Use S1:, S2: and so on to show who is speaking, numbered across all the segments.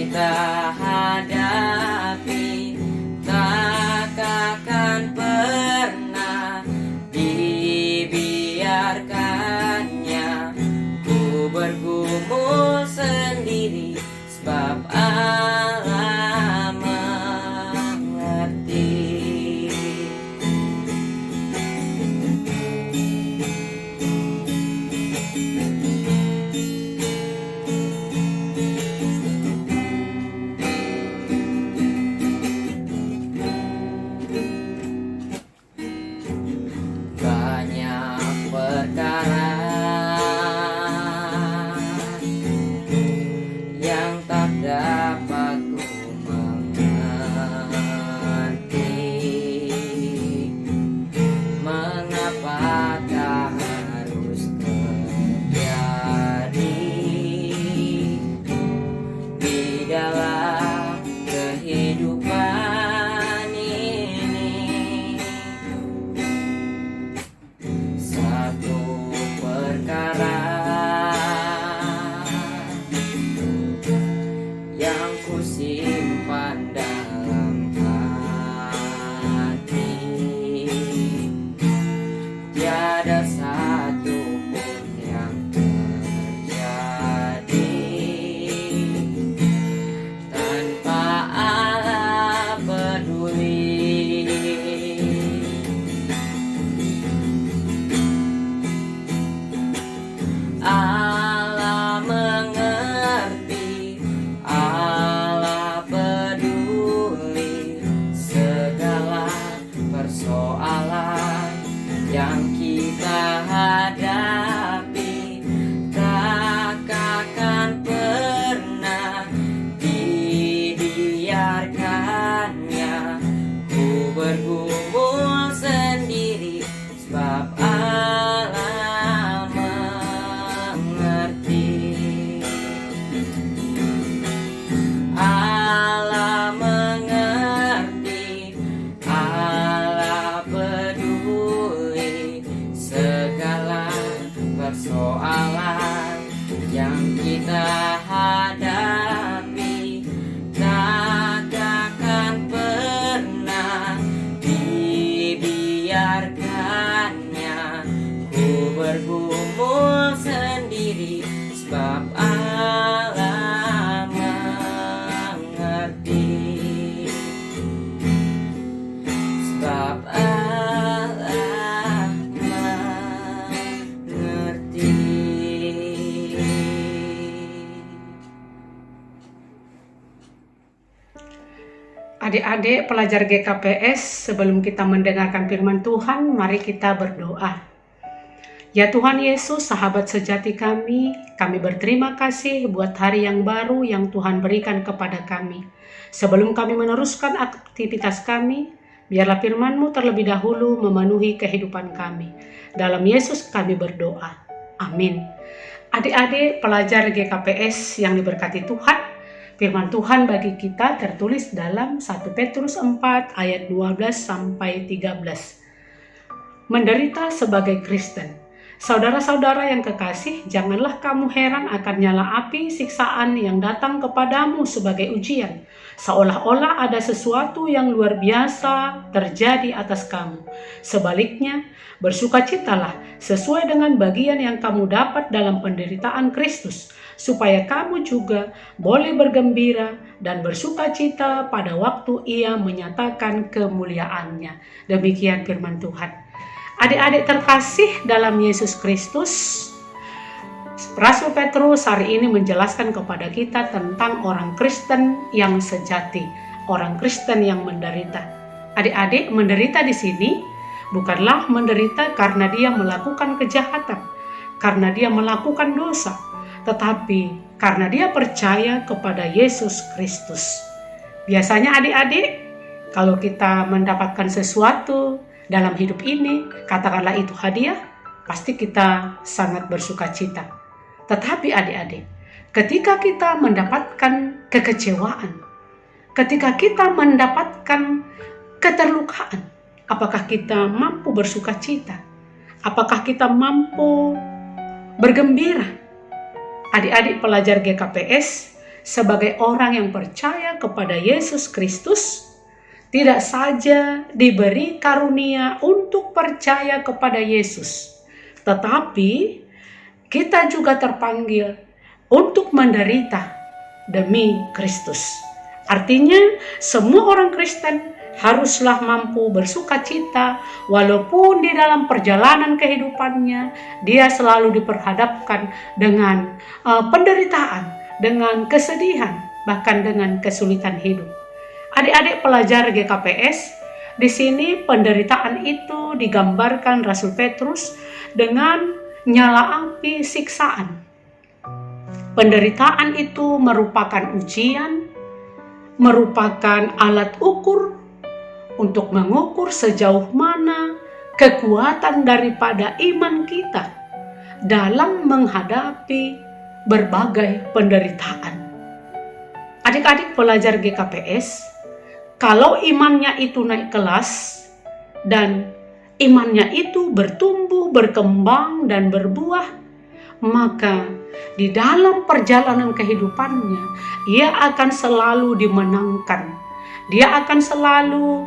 S1: kita hadapi tak akan pernah dibiarkannya. Ku bergumul sendiri sebab Allah mengerti. Banyak perkara yang tak dapat ku mengerti. Mengapakah harus terjadi di dalam kehidupan ini? Satu perkara yang ku simpan dalam hati, tiada satu pun yang terjadi tanpa Allah peduli. Allah mengerti, Allah peduli segala persoalan yang kita hadapi. Tak akan pernah dibiarkannya. Ku bergumul sendiri sebab Allah mengerti. Allah mengerti, Allah peduli segala persoalan yang kita hadapi. Tak akan pernah dibiarkannya. Ku bergumul sendiri sebab Allah mengerti. Sebab Allah mengerti.
S2: Adik-adik pelajar GKPS, sebelum kita mendengarkan firman Tuhan, mari kita berdoa. Ya Tuhan Yesus, sahabat sejati kami berterima kasih buat hari yang baru yang Tuhan berikan kepada kami. Sebelum kami meneruskan aktivitas kami, biarlah firman-Mu terlebih dahulu memenuhi kehidupan kami. Dalam Yesus kami berdoa. Amin. Adik-adik pelajar GKPS yang diberkati Tuhan, firman Tuhan bagi kita tertulis dalam 1 Petrus 4 ayat 12-13. Menderita sebagai Kristen. Saudara-saudara yang kekasih, janganlah kamu heran akan nyala api siksaan yang datang kepadamu sebagai ujian, seolah-olah ada sesuatu yang luar biasa terjadi atas kamu. Sebaliknya, bersukacitalah sesuai dengan bagian yang kamu dapat dalam penderitaan Kristus, supaya kamu juga boleh bergembira dan bersukacita pada waktu Ia menyatakan kemuliaannya. Demikian firman Tuhan. Adik-adik terkasih dalam Yesus Kristus, Rasul Petrus hari ini menjelaskan kepada kita tentang orang Kristen yang sejati, orang Kristen yang menderita. Adik-adik, menderita di sini bukanlah menderita karena dia melakukan kejahatan, karena dia melakukan dosa, tetapi karena dia percaya kepada Yesus Kristus. Biasanya adik-adik, kalau kita mendapatkan sesuatu dalam hidup ini, katakanlah itu hadiah, pasti kita sangat bersuka cita. Tetapi adik-adik, ketika kita mendapatkan kekecewaan, ketika kita mendapatkan keterlukaan, apakah kita mampu bersuka cita? Apakah kita mampu bergembira? Adik-adik pelajar GKPS, sebagai orang yang percaya kepada Yesus Kristus, tidak saja diberi karunia untuk percaya kepada Yesus, tetapi kita juga terpanggil untuk menderita demi Kristus. Artinya, semua orang Kristen haruslah mampu bersuka cita walaupun di dalam perjalanan kehidupannya dia selalu diperhadapkan dengan penderitaan, dengan kesedihan, bahkan dengan kesulitan hidup. Adik-adik pelajar GKPS, di sini penderitaan itu digambarkan Rasul Petrus dengan nyala api siksaan. Penderitaan itu merupakan ujian, merupakan alat ukur untuk mengukur sejauh mana kekuatan daripada iman kita dalam menghadapi berbagai penderitaan. Adik-adik pelajar GKPS, kalau imannya itu naik kelas dan imannya itu bertumbuh, berkembang, dan berbuah, maka di dalam perjalanan kehidupannya, ia akan selalu dimenangkan. Dia akan selalu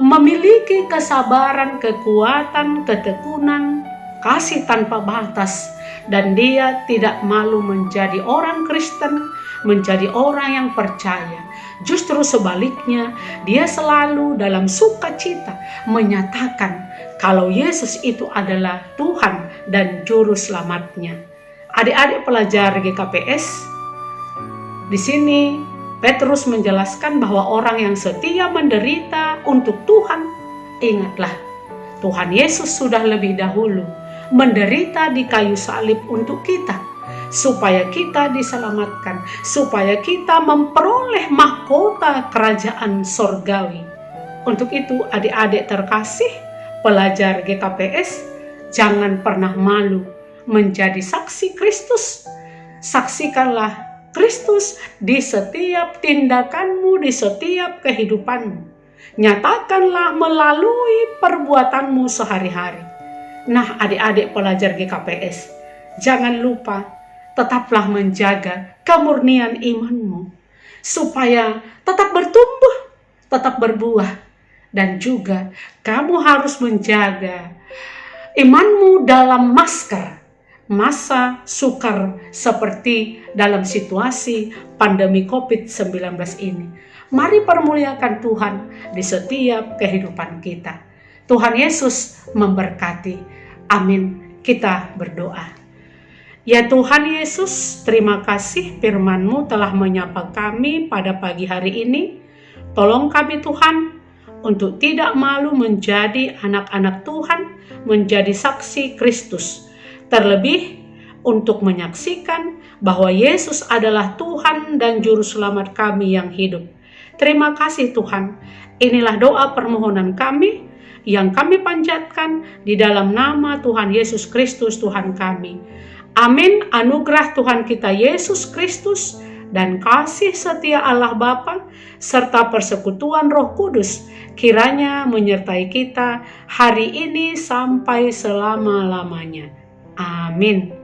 S2: memiliki kesabaran, kekuatan, ketekunan, kasih tanpa batas. Dan dia tidak malu menjadi orang Kristen, menjadi orang yang percaya. Justru sebaliknya, dia selalu dalam sukacita menyatakan kalau Yesus itu adalah Tuhan dan Juru Selamatnya. Adik-adik pelajar GKPS, di sini Petrus menjelaskan bahwa orang yang setia menderita untuk Tuhan, ingatlah, Tuhan Yesus sudah lebih dahulu menderita di kayu salib untuk kita, supaya kita diselamatkan, supaya kita memperoleh mahkota kerajaan sorgawi. Untuk itu, adik-adik terkasih, pelajar GKPS, jangan pernah malu menjadi saksi Kristus. Saksikanlah Kristus di setiap tindakanmu, di setiap kehidupanmu. Nyatakanlah melalui perbuatanmu sehari-hari. Nah, adik-adik pelajar GKPS, jangan lupa tetaplah menjaga kemurnian imanmu supaya tetap bertumbuh, tetap berbuah, dan juga kamu harus menjaga imanmu dalam masa sukar seperti dalam situasi pandemi COVID-19 ini. Mari permuliakan Tuhan di setiap kehidupan kita. Tuhan Yesus memberkati. Amin. Kita berdoa. Ya Tuhan Yesus, terima kasih firman-Mu telah menyapa kami pada pagi hari ini. Tolong kami Tuhan untuk tidak malu menjadi anak-anak Tuhan, menjadi saksi Kristus. Terlebih untuk menyaksikan bahwa Yesus adalah Tuhan dan Juru Selamat kami yang hidup. Terima kasih Tuhan. Inilah doa permohonan kami yang kami panjatkan di dalam nama Tuhan Yesus Kristus Tuhan kami. Amin. Anugerah Tuhan kita Yesus Kristus dan kasih setia Allah Bapa serta persekutuan Roh Kudus kiranya menyertai kita hari ini sampai selama-lamanya. Amin.